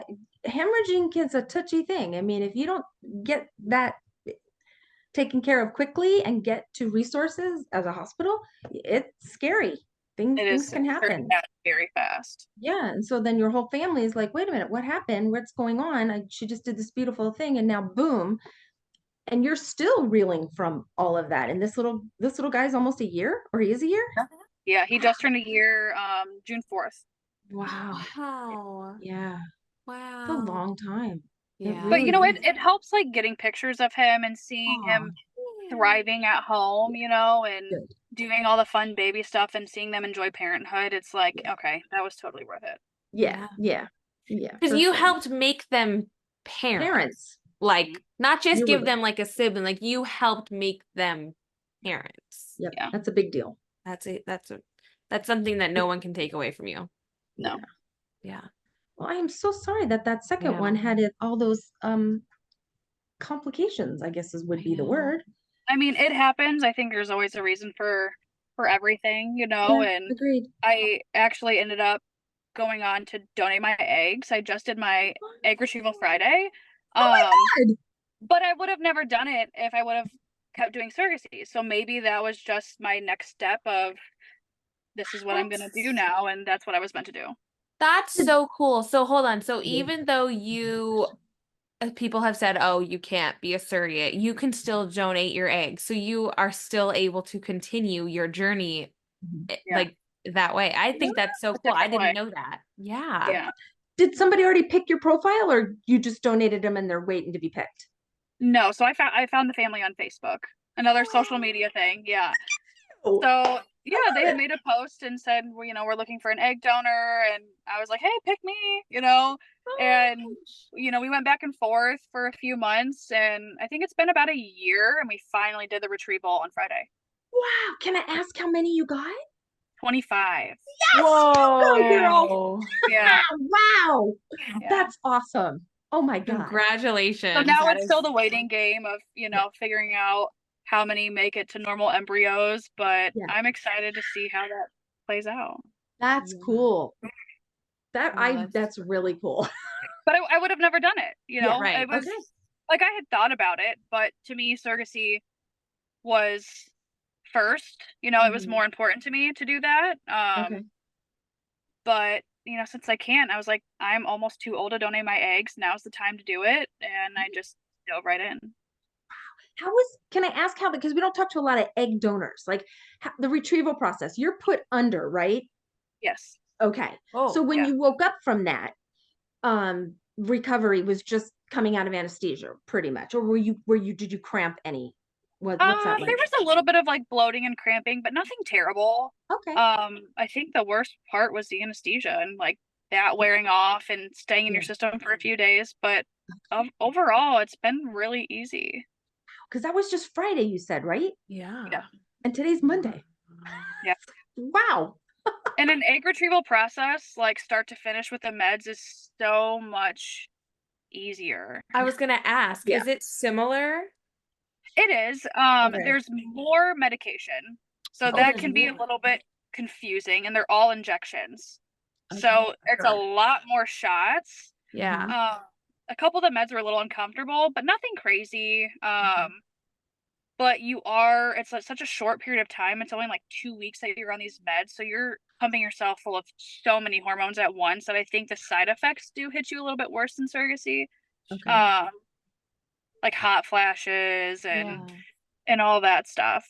Hemorrhaging is a touchy thing. I mean, if you don't get that taken care of quickly and get to resources as a hospital, it's scary. Things can happen. Very fast. Yeah. And so then your whole family is like, wait a minute, what happened? What's going on? She just did this beautiful thing and now boom. And you're still reeling from all of that. And this little guy's almost a year, or he is a year? Yeah, he just turned a year June 4th. Wow. Wow. Yeah. Wow. It's a long time. Yeah. But you know, it helps like getting pictures of him and seeing him thriving at home, you know, and doing all the fun baby stuff and seeing them enjoy parenthood. It's like, okay, that was totally worth it. Yeah. Yeah. Because for you sure. helped make them parents. like not just You give were them like a sibling, like you helped make them parents. Yep, Yeah. that's a big deal. That's something that no one can take away from you. No. Yeah. Well, I am so sorry that that second one had all those complications, I guess would be the word. I mean, it happens. I think there's always a reason for everything, you know, Yeah, and agreed. I actually ended up going on to donate my eggs. I just did my egg retrieval Friday. Oh my God. But I would have never done it if I would have kept doing surrogacy. So maybe that was just my next step of this is what I'm gonna do now, and that's what I was meant to do. That's so cool. So hold on. So Yeah. even though people have said, oh, you can't be a surrogate, you can still donate your eggs. So you are still able to continue your journey Yeah. like that way. I think that's so cool. I different didn't way. know that. Yeah. Yeah. Did somebody already pick your profile, or you just donated them and they're waiting to be picked? No, so I found the family on Facebook. Another social media thing. Yeah. Oh, So yeah, they had made a post and said, well, you know, we're looking for an egg donor, and I was like, hey, pick me, you know. And you know, we went back and forth for a few months, and I think it's been about a year, and we finally did the retrieval on Friday. wow. Can I ask how many you got? 25. Yes, go girl. Whoa. Yeah. Wow. Yeah. That's awesome. Oh my God. Congratulations. So now That it's is- still the waiting game of, you know, figuring out how many make it to normal embryos, but Yeah. I'm excited to see how that plays out. That's Yeah. cool. Oh, That's really cool. But I would have never done it, you Yeah, know. right. It was Okay. like I had thought about it, but to me, surrogacy was first. You know, it was Mhm. more important to me to do that. Okay. But you know, since I can't, I was like, I'm almost too old to donate my eggs. Now's the time to do it, and I just dove right in. Can I ask how, because we don't talk to a lot of egg donors, like the retrieval process, you're put under, right? Yes. Okay. Oh, So when yeah. you woke up from that, recovery was just coming out of anesthesia pretty much, or did you cramp any? What's that like? There was a little bit of like bloating and cramping, but nothing terrible. Okay. I think the worst part was the anesthesia and like that wearing off and staying in your Yeah. system for a few days. But overall, it's been really easy. Because that was just Friday, you said, right? yeah. Yeah. And today's Monday. Yeah. Wow. And an egg retrieval process, like start to finish with the meds, is so much easier. I was gonna ask, Yeah. is it similar? It is. Okay. There's more medication, so Oh, that there's can be a more. little bit confusing, and they're all injections. Okay. So it's a Sure. lot more shots. Yeah. A couple of the meds were a little uncomfortable, but nothing crazy. But it's like such a short period of time. It's only like 2 weeks that you're on these meds, so you're pumping yourself full of so many hormones at once that I think the side effects do hit you a little bit worse than surrogacy. Okay. Like hot flashes Yeah. and all that stuff.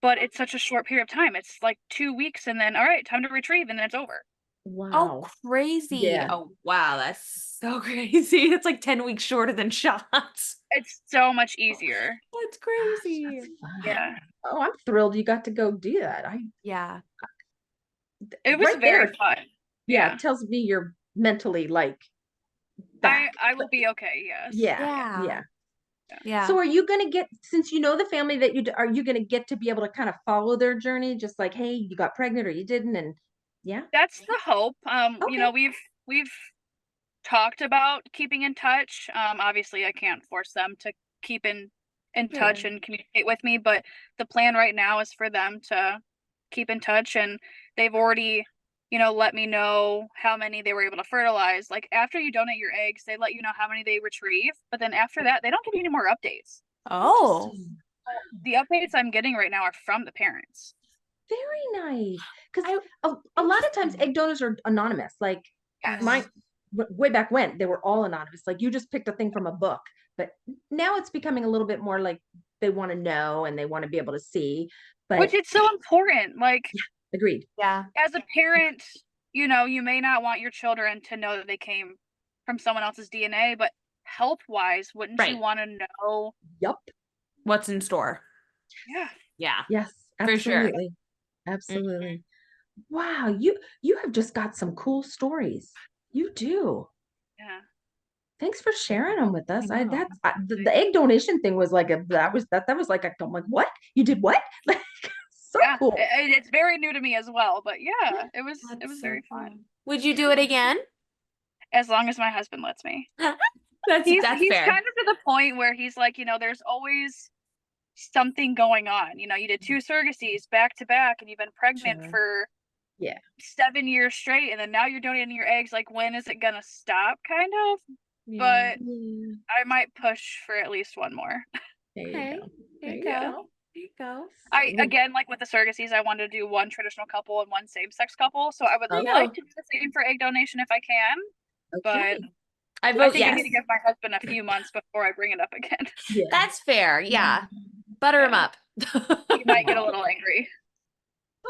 But it's such a short period of time. It's like 2 weeks, and then all right, time to retrieve, and then it's over. Wow. Oh, crazy. Yeah. Oh, wow. That's so crazy. It's like 10 weeks shorter than shots. It's so much easier. That's crazy. That's fun. Yeah. Oh, I'm thrilled you got to go do that. Yeah. It was right very there, fun. yeah, Yeah. it tells me you're mentally like back. I will be okay, yes. Yeah. Yeah. Yeah. So are you going to get, since you know the family that are you going to get to be able to kind of follow their journey, just like, hey, you got pregnant or you didn't, and yeah? That's the hope. You Okay. know, we've talked about keeping in touch. Obviously I can't force them to keep in touch Sure. and communicate with me, but the plan right now is for them to keep in touch, and they've already, you know, let me know how many they were able to fertilize. Like after you donate your eggs, they let you know how many they retrieve, but then after that, they don't give you any more updates. Oh. Interesting. The updates I'm getting right now are from the parents. Very nice. Because I a lot of times interesting. egg donors are anonymous. Like Yes. way back when, they were all anonymous. Like you just picked a thing from a book. But now it's becoming a little bit more like they want to know and they want to be able to see. But Which it's so important. Like agreed. Yeah. as a parent, you know, you may not want your children to know that they came from someone else's DNA, but health wise, wouldn't you Right. want to know? Yep. What's in store? Yeah. Yeah. Yes, For sure. absolutely. Absolutely. Wow, you have just got some cool stories. You do. Yeah. thanks for sharing them with us. I know. The egg donation thing was like that was like I'm like, what? You did what? Like, so Yeah, cool. it's very new to me as well, but yeah, it was That's very so fun. cool. Would you do it again? As long as my husband lets me. That's He's fair. kind of to the point where he's like, there's always something going on. You did 2 surrogacies back to back and you've been pregnant Sure. for Yeah. 7 years straight, and then now you're donating your eggs. Like, when is it gonna stop? Kind of. Yeah. But I might push for at least one more. There you Okay. go. There you There you go. go. There you go. Again, like with the surrogacies, I wanted to do one traditional couple and one same-sex couple. So I would Okay. like to do the same for egg donation if I can. Okay. But I I vote think I yes. need to give my husband a few months before I bring it up again. Yeah. That's fair. Yeah. Butter him Yeah. up. He might get a little angry.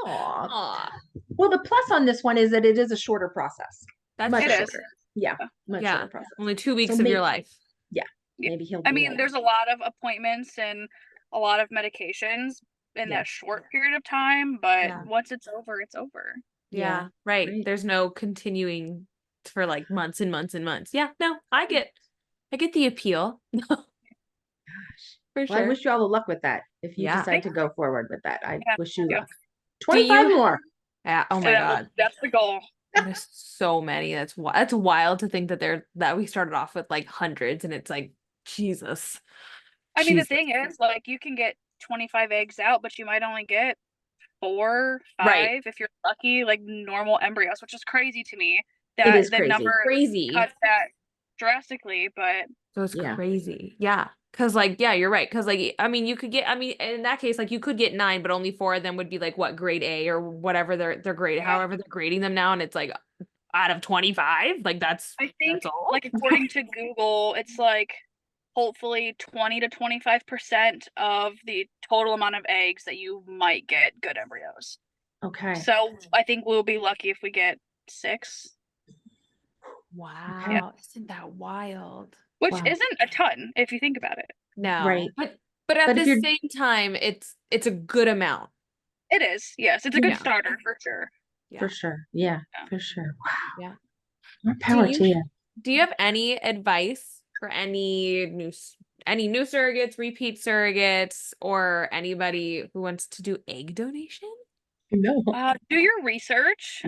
Aw. Aw. Well, the plus on this one is that it is a shorter process. That's Much It true. is. shorter. Yeah. Much Yeah. shorter process. Only 2 weeks So of your maybe- life. Yeah. Yeah. Maybe he'll I be mean, like, there's a lot of appointments and a lot of medications in Yeah. that short period of time, but Yeah. once it's over, it's over. Yeah. Right. Great. There's no continuing for like months and months and months. Yeah. No, I get the appeal. For Well, I sure. wish you all the luck with that. If you Yeah. decide to go forward with that, I Yeah, wish you yeah. luck. 25 you- more. Yeah. Oh my God. That's the goal. That is so many. That's wild to think that we started off with like hundreds and it's like Jesus. I mean, the Jesus. thing is, like, you can get 25 eggs out, but you might only get 4, 5 Right. if you're lucky, like normal embryos, which is crazy to me. It is The crazy. number Crazy. cuts that drastically, but So it's Yeah. crazy. Yeah. Cause like, yeah, you're right. Cause like, I mean, in that case, like you could get 9, but only 4 of them would be like what, grade A or whatever they're graded, Yeah. however they're grading them now. And it's like out of 25, like that's all. like according to Google, it's like hopefully 20 to 25% of the total amount of eggs that you might get good embryos. Okay. So I think we'll be lucky if we get 6, Wow. Isn't that wild? which Wow. isn't a ton if you think about it. No. Right. But at But if the you're- same time, it's a good amount. It is. Yes, it's a good Yeah. starter for sure. Yeah. For sure. Yeah. Yeah. For sure. Wow. Yeah. More power to you. Do you have any advice for any new surrogates, repeat surrogates, or anybody who wants to do egg donation? No. Do your research.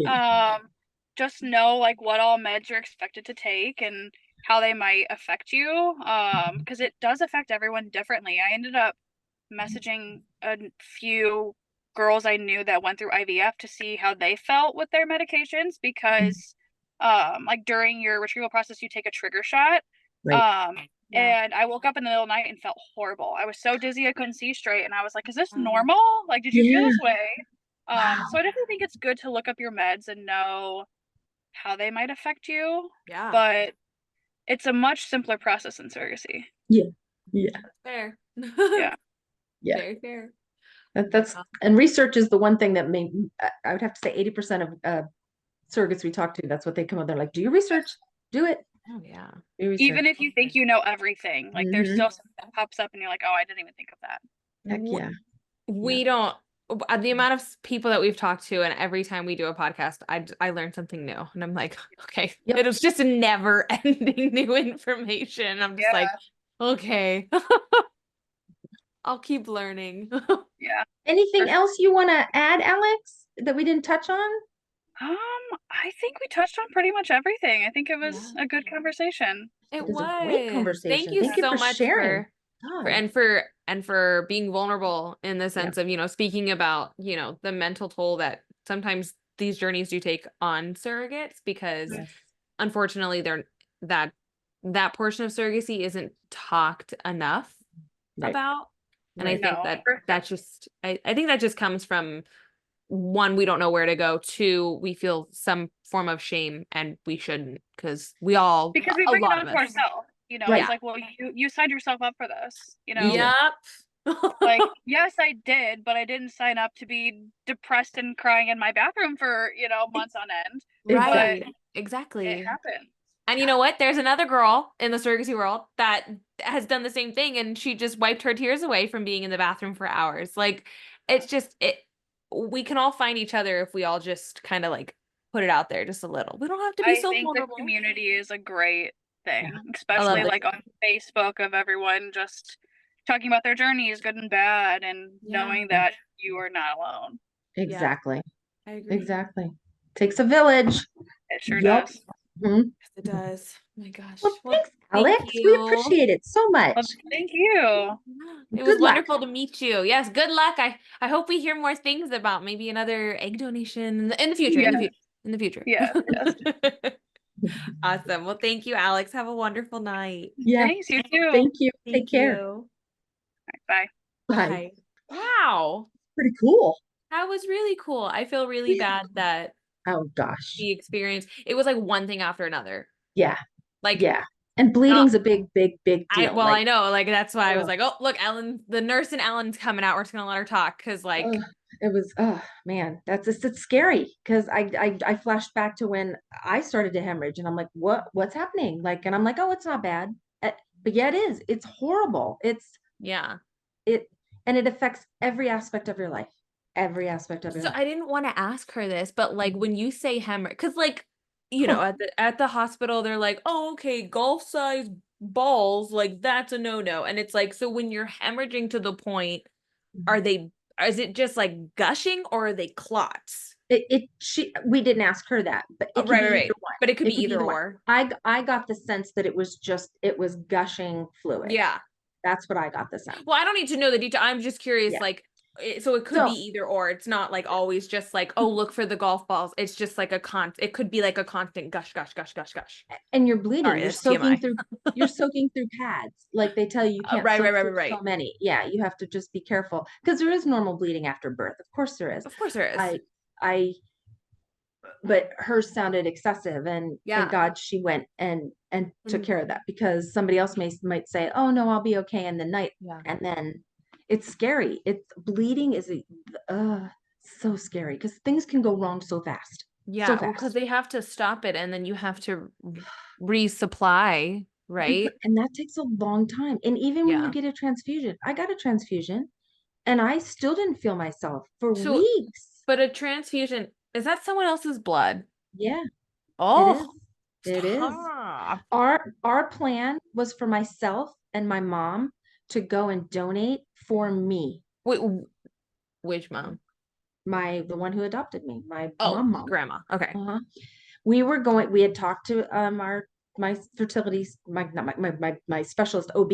Just know like what all meds you're expected to take and how they might affect you. Because it does affect everyone differently. I ended up messaging a few girls I knew that went through IVF to see how they felt with their medications because like during your retrieval process you take a trigger shot. Right. And I woke up in the middle of the night and felt horrible. I was so dizzy I couldn't see straight and I was like, is this normal? Like, did you feel this way? Wow. So I definitely think it's good to look up your meds and know how they might affect you, Yeah. but it's a much simpler process than surrogacy. Yeah. Fair. Yeah. Yeah. Very fair. That's and research is the one thing that I would have to say 80% of surrogates we talk to, that's what they come up. They're like, do your research, do it. Oh yeah. Do your Even research. if you think you know everything, like there's Mhm. still something that pops up and you're like, oh, I didn't even think of that. Heck yeah. We don't the amount of people that we've talked to, and every time we do a podcast, I learn something new, and I'm like, okay, Yep. it was just a never-ending new information. I'm just like, okay, I'll keep learning. Yeah. Anything For- else you want to add, Alex, that we didn't touch on? I think we touched on pretty much everything. I think it was a good conversation. It was a great was. conversation. Thank you Thank you so for much sharing. for being vulnerable in the sense of, speaking about, the mental toll that sometimes these journeys do take on surrogates, because Yes. unfortunately that portion of surrogacy isn't talked enough Right. about. And I Right. think that just I think that just comes from, one, we don't know where to go. 2, we feel some form of shame, and we shouldn't, because we all, Because we a bring it lot on of to us. ourselves. Right. It's like, well, you signed yourself up for this, Yep. Like, yes, I did, but I didn't sign up to be depressed and crying in my bathroom for, months on end. Right. But Exactly. it happened. And you know what? There's another girl in the surrogacy world that has done the same thing, and she just wiped her tears away from being in the bathroom for hours. Like, it's just we can all find each other if we all just kind of like put it out there just a little. We don't have to be so I think the vulnerable. community is a great thing, I love especially this. like on Facebook of everyone just talking about their journeys, good and bad, and knowing that you are not alone. Exactly. I agree. Exactly. Takes a village. It sure Yup. does. Mhm. Yes, it does. Oh my gosh. Well, Well, thanks, thank Alex. We you. appreciate it so Well, much. thank you. Yeah, it was Good luck. wonderful to meet you. Yes, good luck. I hope we hear more things about maybe another egg donation in the future. Yeah. In the future. Yes, yes. Awesome. Well, thank you, Alex. Have a wonderful night. Yeah. Thanks, you too. Thank you. Take Thank care. you. Bye. Bye. Bye. Wow. Pretty cool. That was really cool. I feel really bad that Oh gosh. the experience, it was like one thing after another. Yeah. Like, Yeah. And bleeding's a big deal. I know, like that's why I was ugh. like, oh, look, Ellen, the nurse and Ellen's coming out. We're just gonna let her talk because like Ugh, it was, oh man, it's scary because I flashed back to when I started to hemorrhage and I'm like, what's happening? Like, and I'm like, oh, it's not bad. But yeah, it is. It's horrible. yeah. It and it affects every aspect of your life. Every aspect of your So life. I didn't want to ask her this, but like when you say hemorrhage, because like you know, Huh. at the hospital, they're like, oh, okay, golf size balls, like that's a no-no. And it's like, so when you're hemorrhaging to the point, is it just like gushing or are they clots? We didn't ask her that, but Oh, it could be right. either one. But it could It be could be either either one. or. I got the sense that it was gushing fluid. Yeah. That's what I got the sense. Well, I don't need to know the detail. I'm just curious, Yeah. like, so it could be either or. It's not like always just like, oh, look for the golf balls. It's just like it could be like a constant gush, gush, gush, gush, gush. And you're bleeding. Sorry, You're that's soaking TMI. through. You're soaking through pads. Like they tell you, you can't soak through so many. Yeah, you have to just be careful because there is normal bleeding after birth. Of course there is. Of course there is. I but hers sounded excessive, and thank God she went and took care of that because somebody else might say, oh no, I'll be okay in the night. Yeah. And then it's scary. It's bleeding is so scary because things can go wrong so fast. Yeah, so well, because fast. they have to stop it and then you have to resupply, right? And that takes a long time. And even when you get a transfusion, I got a transfusion and I still didn't feel myself for weeks. But a transfusion, is that someone else's blood? Yeah. Oh, it is. Our plan was for myself and my mom to go and donate for me. Wait, which mom? The one who adopted me, my mom. Grandma. Okay. We had talked to my fertility, my specialist OB,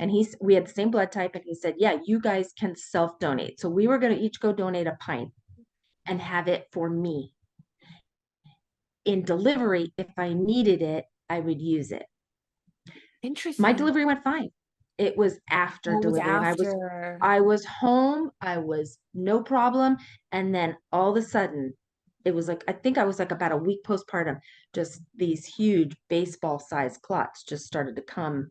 and we had the same blood type, and he said, yeah, you guys can self-donate. So we were going to each go donate a pint and have it for me. In delivery, if I needed it, I would use it. Interesting. My delivery went fine. It was after delivery. And I was home. I was no problem. And then all of a sudden, it was like, I think I was like about a week postpartum, just these huge baseball sized clots just started to come,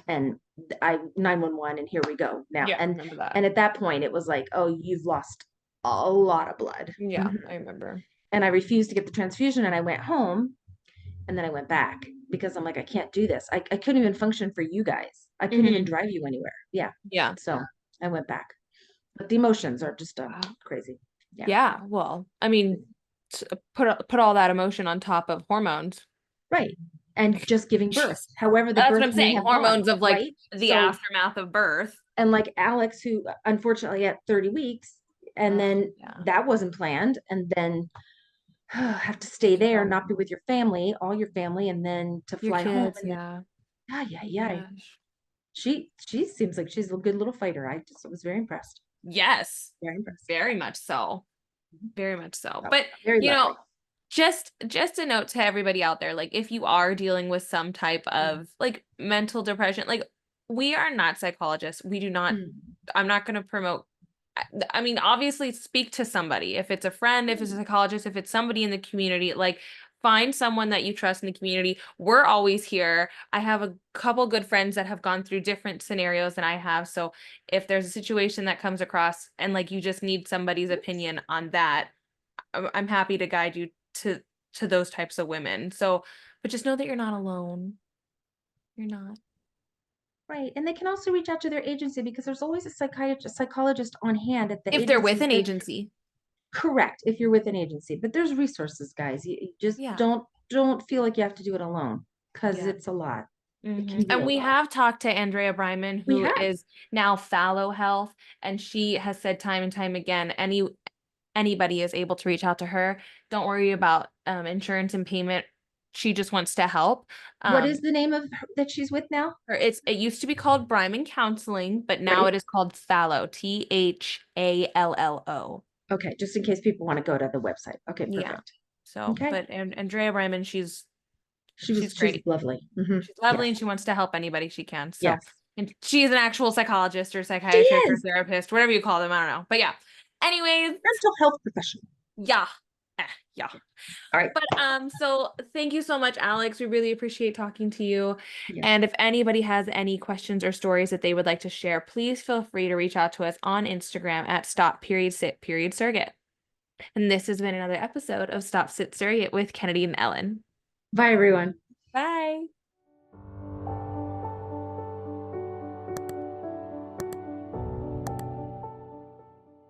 and 911, and here we go now. Yeah, and I remember that. And at that point it was like, oh, you've lost a lot of blood. Yeah, I remember. And I refused to get the transfusion, and I went home, and then I went back because I'm like, I can't do this. I couldn't even function for you guys. I couldn't even drive you anywhere. Yeah. So I went back. But the emotions are just crazy. Yeah. Well, I mean, put all that emotion on top of hormones. Right. And just giving birth. However, that's what I'm saying. Hormones of like the aftermath of birth. And like Alex, who unfortunately at 30 weeks, and then that wasn't planned, and then have to stay there, not be with your family, all your family, and then to fly home. Yeah. She seems like she's a good little fighter. I was very impressed. Yes. Very impressed. Very much so. Very much so. But you know, just a note to everybody out there, like if you are dealing with some type of like mental depression, like we are not psychologists. We do not, I'm not going to promote. I mean, obviously speak to somebody. If it's a friend, if it's a psychologist, if it's somebody in the community, like find someone that you trust in the community. We're always here. I have a couple good friends that have gone through different scenarios than I have. So if there's a situation that comes across and like you just need somebody's opinion on that, I'm happy to guide you to those types of women. So, but just know that you're not alone. You're not. Right. And they can also reach out to their agency because there's always a psychologist on hand at the if they're with an agency. Correct. If you're with an agency, but there's resources, guys. You just don't feel like you have to do it alone. because Yeah. it's a lot. It can Mhm. be And a we lot. have talked to Andrea Bryman, We who have. is now Fallow Health, and she has said time and time again, anybody is able to reach out to her. Don't worry about insurance and payment. She just wants to help. What is the name of that she's with now? It used to be called Bryman Counseling, but now Right. it is called Fallow, THALLO. Okay, just in case people want to go to the website. Okay, Yeah. perfect. So, Okay. but Andrea Bryman, she's She's great. lovely. She's lovely, Yes. and she wants to help anybody she can. So, Yes. and she's an actual psychologist or She psychiatrist or is therapist, whatever you call them. I don't know. But yeah. Anyways, mental health professional. yeah. Yeah. All right. But so thank you so much, Alex. We really appreciate talking to you. Yeah. And if anybody has any questions or stories that they would like to share, please feel free to reach out to us on Instagram at Stop.Sit.Surrogate. And this has been another episode of Stop.Sit.Surrogate with Kennedy and Ellen. Bye, everyone. Bye.